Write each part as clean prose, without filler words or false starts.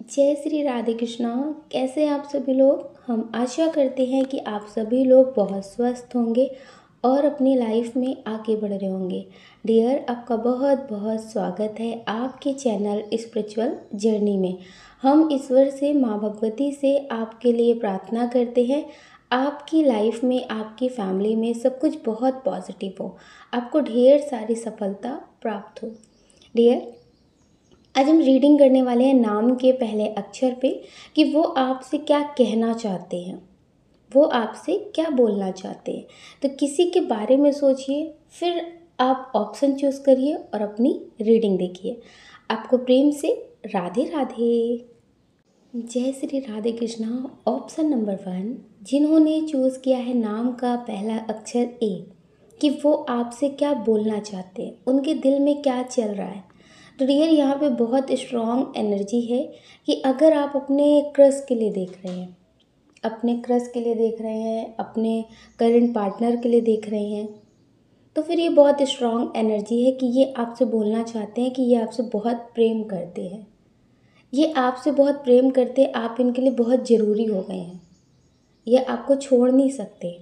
जय श्री राधे कृष्णा। कैसे हैं आप सभी लोग। हम आशा करते हैं कि आप सभी लोग बहुत स्वस्थ होंगे और अपनी लाइफ में आगे बढ़ रहे होंगे। डियर, आपका बहुत बहुत स्वागत है आपके चैनल स्पिरिचुअल जर्नी में। हम ईश्वर से, माँ भगवती से आपके लिए प्रार्थना करते हैं आपकी लाइफ में, आपकी फैमिली में सब कुछ बहुत पॉजिटिव हो, आपको ढेर सारी सफलता प्राप्त हो। डियर, आज हम रीडिंग करने वाले हैं नाम के पहले अक्षर पे कि वो आपसे क्या कहना चाहते हैं, वो आपसे क्या बोलना चाहते हैं। तो किसी के बारे में सोचिए, फिर आप ऑप्शन चूज़ करिए और अपनी रीडिंग देखिए। आपको प्रेम से राधे राधे। जय श्री राधे कृष्णा। ऑप्शन नंबर 1, जिन्होंने चूज़ किया है नाम का पहला अक्षर ए, कि वो आपसे क्या बोलना चाहते हैं, उनके दिल में क्या चल रहा है। तो डियर, यहाँ पे बहुत स्ट्रॉन्ग एनर्जी है कि अगर आप अपने क्रश के लिए देख रहे हैं, अपने क्रश के लिए देख रहे हैं, अपने करंट पार्टनर के लिए देख रहे हैं, तो फिर ये बहुत स्ट्रॉन्ग एनर्जी है कि ये आपसे बोलना चाहते हैं कि ये आपसे बहुत प्रेम करते हैं। ये आपसे बहुत प्रेम करते, आप इनके लिए बहुत ज़रूरी हो गए हैं, ये आपको छोड़ नहीं सकते।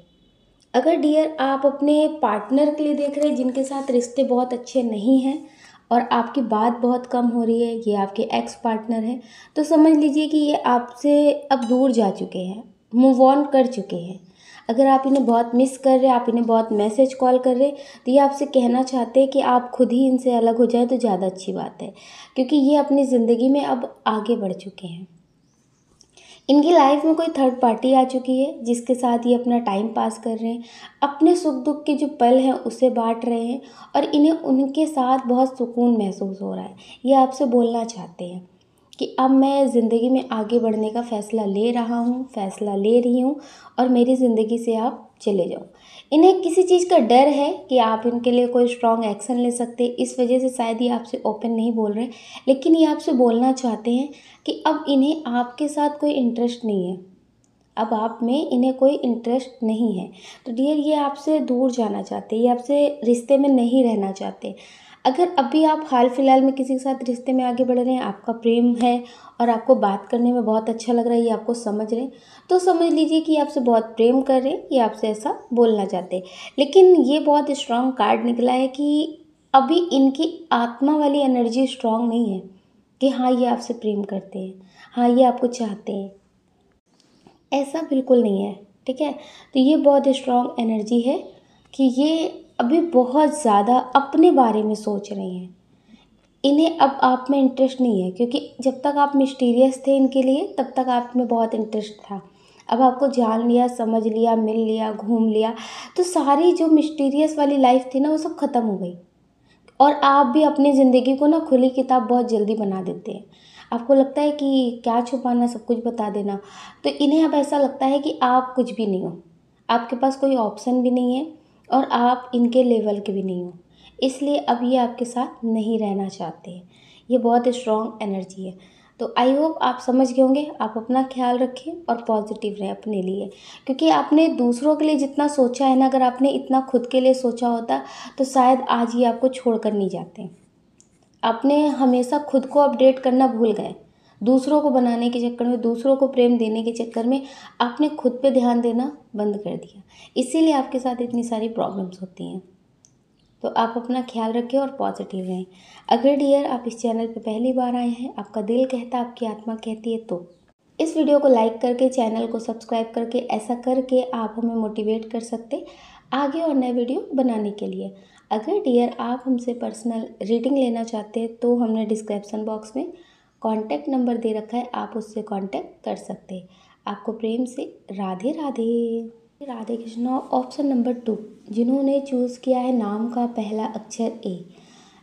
अगर डियर आप अपने पार्टनर के लिए देख रहे हैं जिनके साथ रिश्ते बहुत अच्छे नहीं हैं और आपकी बात बहुत कम हो रही है, ये आपके एक्स पार्टनर हैं, तो समझ लीजिए कि ये आपसे अब दूर जा चुके हैं, मूव ऑन कर चुके हैं। अगर आप इन्हें बहुत मिस कर रहे हैं, आप इन्हें बहुत मैसेज कॉल कर रहे हैं, तो ये आपसे कहना चाहते हैं कि आप खुद ही इनसे अलग हो जाए तो ज़्यादा अच्छी बात है, क्योंकि ये अपनी ज़िंदगी में अब आगे बढ़ चुके हैं। इनकी लाइफ में कोई थर्ड पार्टी आ चुकी है जिसके साथ ये अपना टाइम पास कर रहे हैं, अपने सुख दुख के जो पल हैं उसे बांट रहे हैं और इन्हें उनके साथ बहुत सुकून महसूस हो रहा है। ये आपसे बोलना चाहते हैं कि अब मैं ज़िंदगी में आगे बढ़ने का फ़ैसला ले रहा हूँ, फ़ैसला ले रही हूँ और मेरी ज़िंदगी से आप चले जाओ। इन्हें किसी चीज़ का डर है कि आप इनके लिए कोई स्ट्रॉन्ग एक्शन ले सकते, इस वजह से शायद ये आपसे ओपन नहीं बोल रहे, लेकिन ये आपसे बोलना चाहते हैं कि अब इन्हें आपके साथ कोई इंटरेस्ट नहीं है, अब आप में इन्हें कोई इंटरेस्ट नहीं है। तो डियर, ये आपसे दूर जाना चाहते हैं, ये आपसे रिश्ते में नहीं रहना चाहते। अगर अभी आप हाल फिलहाल में किसी के साथ रिश्ते में आगे बढ़ रहे हैं, आपका प्रेम है और आपको बात करने में बहुत अच्छा लग रहा है, ये आपको समझ रहे हैं, तो समझ लीजिए कि ये आपसे बहुत प्रेम कर रहे हैं, ये आपसे ऐसा बोलना चाहते हैं। लेकिन ये बहुत स्ट्रॉन्ग कार्ड निकला है कि अभी इनकी आत्मा वाली एनर्जी स्ट्रॉन्ग नहीं है कि हाँ ये आपसे प्रेम करते हैं, हाँ ये आपको चाहते हैं, ऐसा बिल्कुल नहीं है। ठीक है, तो ये बहुत स्ट्रॉन्ग एनर्जी है कि ये अभी बहुत ज़्यादा अपने बारे में सोच रहे हैं, इन्हें अब आप में इंटरेस्ट नहीं है, क्योंकि जब तक आप मिस्टीरियस थे इनके लिए तब तक आप में बहुत इंटरेस्ट था। अब आपको जान लिया, समझ लिया, मिल लिया, घूम लिया, तो सारी जो मिस्टीरियस वाली लाइफ थी ना वो सब ख़त्म हो गई। और आप भी अपनी ज़िंदगी को ना खुली किताब बहुत जल्दी बना देते हैं। आपको लगता है कि क्या छुपाना, सब कुछ बता देना। तो इन्हें अब ऐसा लगता है कि आप कुछ भी नहीं हो, आपके पास कोई ऑप्शन भी नहीं है और आप इनके लेवल के भी नहीं हो, इसलिए अब ये आपके साथ नहीं रहना चाहते हैं। ये बहुत स्ट्रॉन्ग एनर्जी है। तो आई होप आप समझ गए होंगे। आप अपना ख्याल रखें और पॉजिटिव रहें अपने लिए, क्योंकि आपने दूसरों के लिए जितना सोचा है ना, अगर आपने इतना खुद के लिए सोचा होता तो शायद आज ये आपको छोड़कर नहीं जाते। आपने हमेशा खुद को अपडेट करना भूल गए, दूसरों को बनाने के चक्कर में, दूसरों को प्रेम देने के चक्कर में आपने खुद पे ध्यान देना बंद कर दिया, इसीलिए आपके साथ इतनी सारी प्रॉब्लम्स होती हैं। तो आप अपना ख्याल रखें और पॉजिटिव रहें। अगर डियर आप इस चैनल पे पहली बार आए हैं, आपका दिल कहता, आपकी आत्मा कहती है, तो इस वीडियो को लाइक करके, चैनल को सब्सक्राइब करके, ऐसा करके आप हमें मोटिवेट कर सकते आगे और नए वीडियो बनाने के लिए। अगर डियर आप हमसे पर्सनल रीडिंग लेना चाहते हैं तो हमने डिस्क्रिप्शन बॉक्स में कॉन्टैक्ट नंबर दे रखा है, आप उससे कॉन्टैक्ट कर सकते हैं। आपको प्रेम से राधे राधे। राधे कृष्णा। ऑप्शन नंबर 2, जिन्होंने चूज़ किया है नाम का पहला अक्षर ए,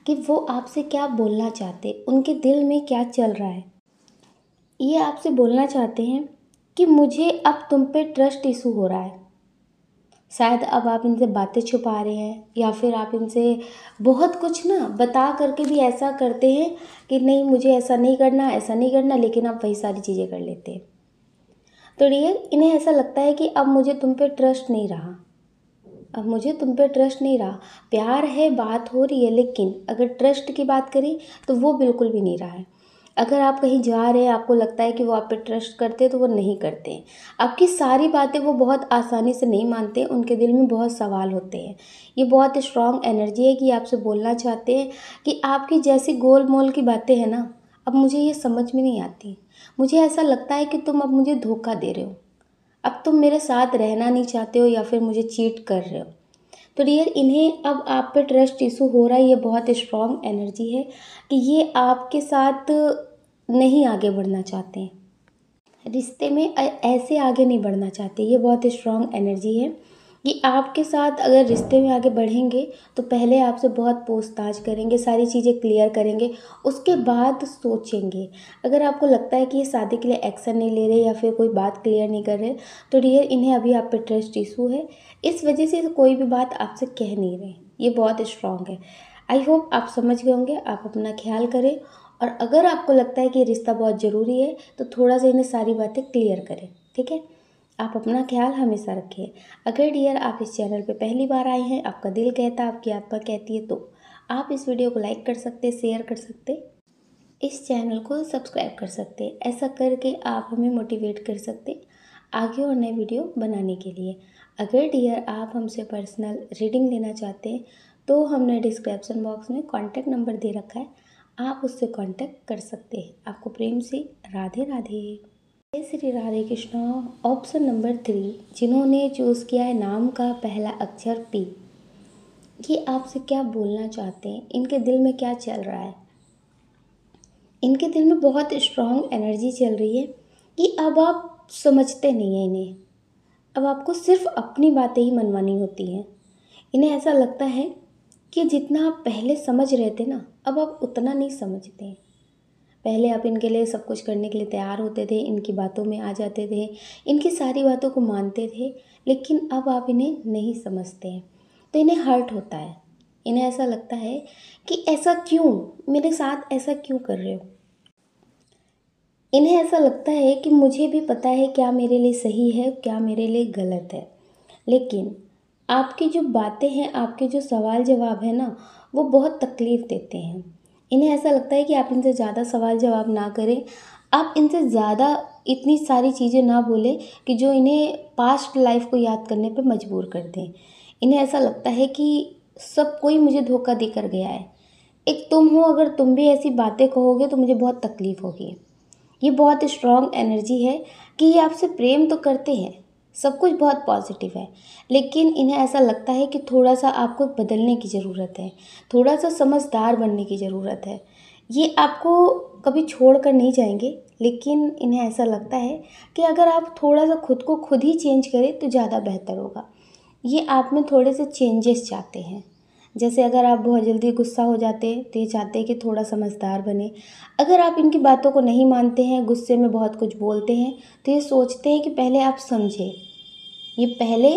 कि वो आपसे क्या बोलना चाहते, उनके दिल में क्या चल रहा है। ये आपसे बोलना चाहते हैं कि मुझे अब तुम पे ट्रस्ट इशू हो रहा है। शायद अब आप इनसे बातें छुपा रहे हैं, या फिर आप इनसे बहुत कुछ ना बता करके भी ऐसा करते हैं कि नहीं मुझे ऐसा नहीं करना, ऐसा नहीं करना, लेकिन आप वही सारी चीज़ें कर लेते हैं। तो डियर, इन्हें ऐसा लगता है कि अब मुझे तुम पे ट्रस्ट नहीं रहा, अब मुझे तुम पे ट्रस्ट नहीं रहा। प्यार है, बात हो रही है, लेकिन अगर ट्रस्ट की बात करें तो वो बिल्कुल भी नहीं रहा है। अगर आप कहीं जा रहे हैं, आपको लगता है कि वो आप पे ट्रस्ट करते हैं, तो वो नहीं करते हैं। आपकी सारी बातें वो बहुत आसानी से नहीं मानते, उनके दिल में बहुत सवाल होते हैं। ये बहुत स्ट्रॉन्ग एनर्जी है कि आपसे बोलना चाहते हैं कि आपकी जैसी गोल-मोल की बातें हैं ना, अब मुझे ये समझ में नहीं आती। मुझे ऐसा लगता है कि तुम अब मुझे धोखा दे रहे हो। अब तुम मेरे साथ रहना नहीं चाहते हो या फिर मुझे चीट कर रहे हो। तो डियर, इन्हें अब आप पे ट्रस्ट इशू हो रहा है, ये बहुत स्ट्रॉन्ग एनर्जी है कि ये आपके साथ नहीं आगे बढ़ना चाहते हैं, रिश्ते में ऐसे आगे नहीं बढ़ना चाहते। ये बहुत स्ट्रॉन्ग एनर्जी है कि आपके साथ अगर रिश्ते में आगे बढ़ेंगे तो पहले आपसे बहुत पूछताछ करेंगे, सारी चीज़ें क्लियर करेंगे, उसके बाद सोचेंगे। अगर आपको लगता है कि ये शादी के लिए एक्शन नहीं ले रहे या फिर कोई बात क्लियर नहीं कर रहे, तो डियर, इन्हें अभी आप पे ट्रस्ट इशू है, इस वजह से कोई भी बात आपसे कह नहीं रहे। ये बहुत स्ट्रॉन्ग है। आई होप आप समझ गए होंगे। आप अपना ख्याल करें, और अगर आपको लगता है कि ये रिश्ता बहुत ज़रूरी है तो थोड़ा सा इन्हें सारी बातें क्लियर करें, ठीक है। आप अपना ख्याल हमेशा रखिए। अगर डियर आप इस चैनल पे पहली बार आए हैं, आपका दिल कहता है, आपकी आत्मा कहती है, तो आप इस वीडियो को लाइक कर सकते, शेयर कर सकते, इस चैनल को सब्सक्राइब कर सकते। ऐसा करके आप हमें मोटिवेट कर सकते आगे और नए वीडियो बनाने के लिए। अगर डियर आप हमसे पर्सनल रीडिंग लेना चाहते हैं तो हमने डिस्क्रिप्शन बॉक्स में कॉन्टैक्ट नंबर दे रखा है, आप उससे कांटेक्ट कर सकते हैं। आपको प्रेम से राधे राधे। जय श्री राधे कृष्णा। ऑप्शन नंबर 3, जिन्होंने चूज़ किया है नाम का पहला अक्षर पी, ये आपसे क्या बोलना चाहते हैं, इनके दिल में क्या चल रहा है। इनके दिल में बहुत स्ट्रॉन्ग एनर्जी चल रही है कि अब आप समझते नहीं हैं इन्हें, अब आपको सिर्फ अपनी बातें ही मनवानी होती हैं। इन्हें ऐसा लगता है कि जितना आप पहले समझ रहे थे ना, अब आप उतना नहीं समझते हैं। पहले आप इनके लिए सब कुछ करने के लिए तैयार होते थे, इनकी बातों में आ जाते थे, इनकी सारी बातों को मानते थे, लेकिन अब आप इन्हें नहीं समझते हैं, तो इन्हें हर्ट होता है। इन्हें ऐसा लगता है कि ऐसा क्यों, मेरे साथ ऐसा क्यों कर रहे हो। इन्हें ऐसा लगता है कि मुझे भी पता है क्या मेरे लिए सही है, क्या मेरे लिए गलत है, लेकिन आपकी जो बातें हैं, आपके जो सवाल जवाब है ना, वो बहुत तकलीफ़ देते हैं। इन्हें ऐसा लगता है कि आप इनसे ज़्यादा सवाल जवाब ना करें, आप इनसे ज़्यादा इतनी सारी चीज़ें ना बोलें कि जो इन्हें पास्ट लाइफ को याद करने पे मजबूर कर दें। इन्हें ऐसा लगता है कि सब कोई मुझे धोखा देकर गया है, एक तुम हो, अगर तुम भी ऐसी बातें कहोगे तो मुझे बहुत तकलीफ़ होगी। ये बहुत स्ट्रॉन्ग एनर्जी है कि ये आपसे प्रेम तो करते हैं, सब कुछ बहुत पॉजिटिव है, लेकिन इन्हें ऐसा लगता है कि थोड़ा सा आपको बदलने की ज़रूरत है, थोड़ा सा समझदार बनने की ज़रूरत है। ये आपको कभी छोड़ कर नहीं जाएंगे, लेकिन इन्हें ऐसा लगता है कि अगर आप थोड़ा सा खुद को खुद ही चेंज करें तो ज़्यादा बेहतर होगा। ये आप में थोड़े से चेंजेस चाहते हैं। जैसे अगर आप बहुत जल्दी गुस्सा हो जाते हैं तो ये चाहते हैं कि थोड़ा समझदार बने। अगर आप इनकी बातों को नहीं मानते हैं, गुस्से में बहुत कुछ बोलते हैं, तो ये सोचते हैं कि पहले आप समझें। ये पहले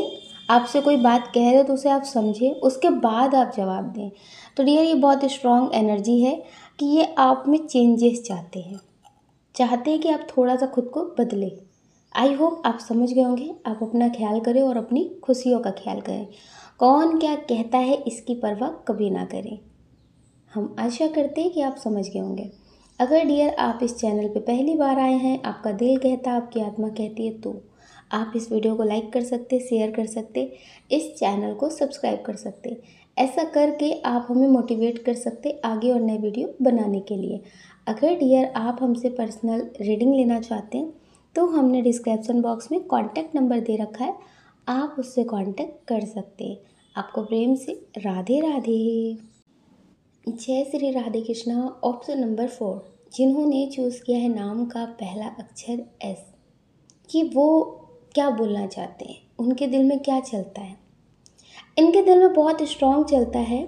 आपसे कोई बात कह रहे हो तो उसे आप समझें, उसके बाद आप जवाब दें। तो डियर, ये बहुत स्ट्रॉन्ग एनर्जी है कि ये आप में चेंजेस चाहते हैं, चाहते हैं कि आप थोड़ा सा खुद को बदलें। आई होप आप समझ गए होंगे। आप अपना ख्याल करें और अपनी खुशियों का ख्याल करें। कौन क्या कहता है इसकी परवाह कभी ना करें। हम आशा करते हैं कि आप समझ गए होंगे। अगर डियर आप इस चैनल पे पहली बार आए हैं, आपका दिल कहता है, आपकी आत्मा कहती है, तो आप इस वीडियो को लाइक कर सकते, शेयर कर सकते, इस चैनल को सब्सक्राइब कर सकते। ऐसा करके आप हमें मोटिवेट कर सकते आगे और नए वीडियो बनाने के लिए। अगर डियर आप हमसे पर्सनल रीडिंग लेना चाहते हैं तो हमने डिस्क्रिप्शन बॉक्स में कॉन्टैक्ट नंबर दे रखा है, आप उससे कॉन्टैक्ट कर सकते हैं। आपको प्रेम से राधे राधे। जय श्री राधे कृष्णा। ऑप्शन नंबर 4, जिन्होंने चूज़ किया है नाम का पहला अक्षर एस, कि वो क्या बोलना चाहते हैं, उनके दिल में क्या चलता है। इनके दिल में बहुत स्ट्रॉन्ग चलता है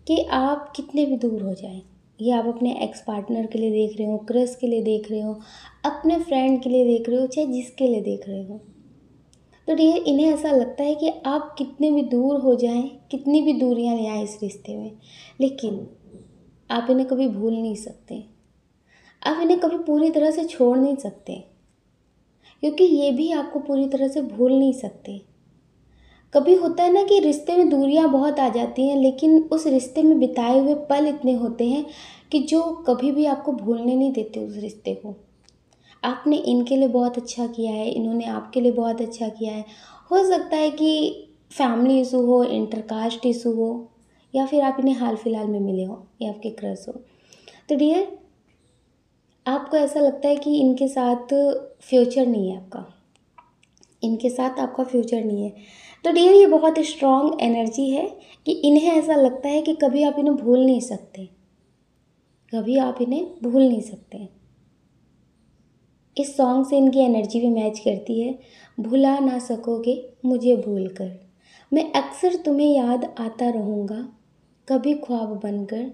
कि आप कितने भी दूर हो जाएं, ये आप अपने एक्स पार्टनर के लिए देख रहे हो, क्रश के लिए देख रहे हो, अपने फ्रेंड के लिए देख रहे हो, चाहे जिसके लिए देख रहे हो, तो ये इन्हें ऐसा लगता है कि आप कितने भी दूर हो जाएं, कितनी भी दूरियां ले आए इस रिश्ते में, लेकिन आप इन्हें कभी भूल नहीं सकते, आप इन्हें कभी पूरी तरह से छोड़ नहीं सकते, क्योंकि ये भी आपको पूरी तरह से भूल नहीं सकते। कभी होता है ना कि रिश्ते में दूरियां बहुत आ जाती हैं, लेकिन उस रिश्ते में बिताए हुए पल इतने होते हैं कि जो कभी भी आपको भूलने नहीं देते उस रिश्ते को। आपने इनके लिए बहुत अच्छा किया है, इन्होंने आपके लिए बहुत अच्छा किया है। हो सकता है कि फैमिली इशू हो, इंटरकास्ट इशू हो, या फिर आप इन्हें हाल फिलहाल में मिले हो या आपके क्रश हो। तो डियर, आपको ऐसा लगता है कि इनके साथ फ्यूचर नहीं है आपका, इनके साथ आपका फ्यूचर नहीं है। तो डियर, ये बहुत स्ट्रॉन्ग एनर्जी है कि इन्हें ऐसा लगता है कि कभी आप इन्हें भूल नहीं सकते, कभी आप इन्हें भूल नहीं सकते। इस सॉन्ग से इनकी एनर्जी भी मैच करती है। भुला ना सकोगे मुझे भूल कर, मैं अक्सर तुम्हें याद आता रहूँगा, कभी ख्वाब बनकर,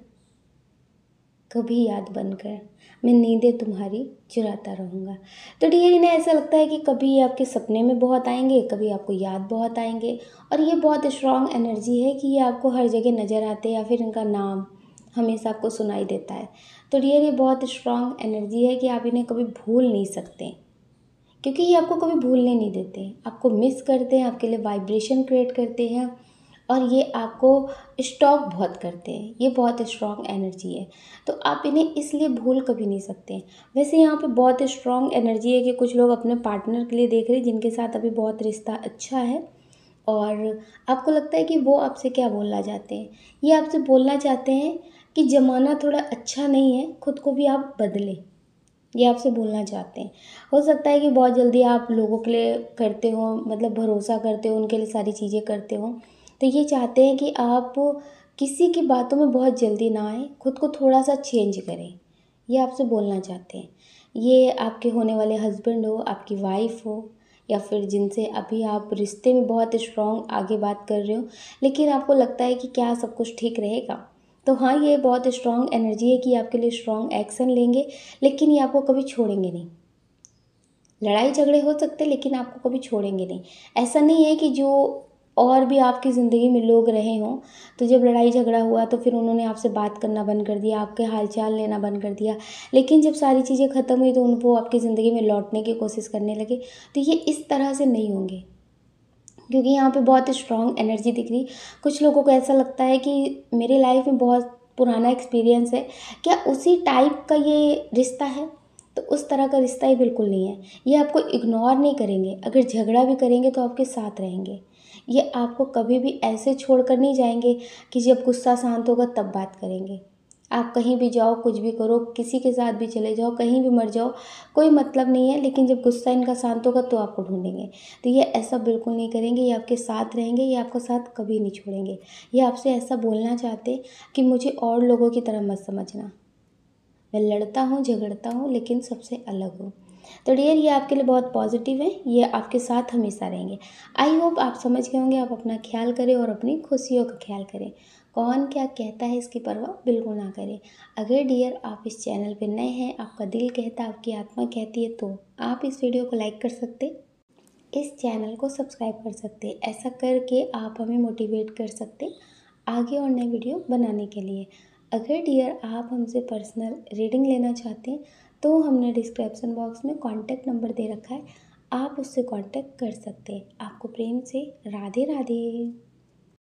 कभी याद बनकर, मैं नींदें तुम्हारी चुराता रहूँगा। तो डियर, इन्हें ऐसा लगता है कि कभी ये आपके सपने में बहुत आएंगे, कभी आपको याद बहुत आएंगे, और ये बहुत स्ट्रॉन्ग एनर्जी है कि ये आपको हर जगह नज़र आते हैं या फिर इनका नाम हमेशा आपको सुनाई देता है। तो डियर, ये बहुत स्ट्रॉन्ग एनर्जी है कि आप इन्हें कभी भूल नहीं सकते, क्योंकि ये आपको कभी भूलने नहीं देते, आपको मिस करते हैं, आपके लिए वाइब्रेशन क्रिएट करते हैं, और ये आपको स्टॉक बहुत करते हैं। ये बहुत स्ट्रॉन्ग एनर्जी है, तो आप इन्हें इसलिए भूल कभी नहीं सकते। वैसे यहाँ पे बहुत स्ट्रॉन्ग एनर्जी है कि कुछ लोग अपने पार्टनर के लिए देख रहे हैं जिनके साथ अभी बहुत रिश्ता अच्छा है, और आपको लगता है कि वो आपसे क्या बोलना चाहते हैं। ये आपसे बोलना चाहते हैं कि ज़माना थोड़ा अच्छा नहीं है, खुद को भी आप बदलें। ये आपसे बोलना चाहते हैं। हो सकता है कि बहुत जल्दी आप लोगों के लिए करते हो, मतलब भरोसा करते हो, उनके लिए सारी चीज़ें करते हो। तो ये चाहते हैं कि आप किसी की बातों में बहुत जल्दी ना आएँ, खुद को थोड़ा-सा चेंज करें। ये आपसे बोलना चाहते हैं। ये आपके होने वाले हस्बैंड हो, आपकी वाइफ़ हो, या फिर जिनसे अभी आप रिश्ते में बहुत स्ट्रॉन्ग आगे बात कर रहे हो, लेकिन आपको लगता है कि क्या सब कुछ ठीक रहेगा। तो हाँ, ये बहुत स्ट्रॉन्ग एनर्जी है कि आपके लिए स्ट्रॉन्ग एक्शन लेंगे, लेकिन ये आपको कभी छोड़ेंगे नहीं। लड़ाई झगड़े हो सकते हैं लेकिन आपको कभी छोड़ेंगे नहीं। ऐसा नहीं है कि जो और भी आपकी ज़िंदगी में लोग रहे हों, तो जब लड़ाई झगड़ा हुआ तो फिर उन्होंने आपसे बात करना बंद कर दिया, आपके हाल-चाल लेना बंद कर दिया। लेकिन जब सारी चीज़ें ख़त्म हुई तो वो आपकी ज़िंदगी में लौटने की कोशिश करने लगे। तो ये इस तरह से नहीं होंगे, क्योंकि यहाँ पे बहुत स्ट्रॉन्ग एनर्जी दिख रही। कुछ लोगों को ऐसा लगता है कि मेरे लाइफ में बहुत पुराना एक्सपीरियंस है, क्या उसी टाइप का ये रिश्ता है? तो उस तरह का रिश्ता ये बिल्कुल नहीं है। ये आपको इग्नोर नहीं करेंगे, अगर झगड़ा भी करेंगे तो आपके साथ रहेंगे। ये आपको कभी भी ऐसे छोड़ कर नहीं जाएँगे कि जब गुस्सा शांत होगा तब बात करेंगे। आप कहीं भी जाओ, कुछ भी करो, किसी के साथ भी चले जाओ, कहीं भी मर जाओ, कोई मतलब नहीं है, लेकिन जब गुस्सा इनका शांत होगा तो आपको ढूँढेंगे। तो ये ऐसा बिल्कुल नहीं करेंगे, ये आपके साथ रहेंगे, ये आपका साथ कभी नहीं छोड़ेंगे। ये आपसे ऐसा बोलना चाहते हैं कि मुझे और लोगों की तरह मत समझना। मैं लड़ता हूँ, झगड़ता हूँ, लेकिन सबसे अलग हूँ। तो डियर, ये आपके लिए बहुत पॉजिटिव है, ये आपके साथ हमेशा रहेंगे। आई होप आप समझ गए होंगे। आप अपना ख्याल करें और अपनी खुशियों का ख्याल करें। कौन क्या कहता है इसकी परवाह बिल्कुल ना करें। अगर डियर आप इस चैनल पर नए हैं, आपका दिल कहता है, आपकी आत्मा कहती है, तो आप इस वीडियो को लाइक कर सकते, इस चैनल को सब्सक्राइब कर सकते। ऐसा करके आप हमें मोटिवेट कर सकते आगे और नए वीडियो बनाने के लिए। अगर डियर आप हमसे पर्सनल रीडिंग लेना चाहते हैं तो हमने डिस्क्रिप्शन बॉक्स में कॉन्टैक्ट नंबर दे रखा है, आप उससे कॉन्टैक्ट कर सकते हैं। आपको प्रेम से राधे राधे।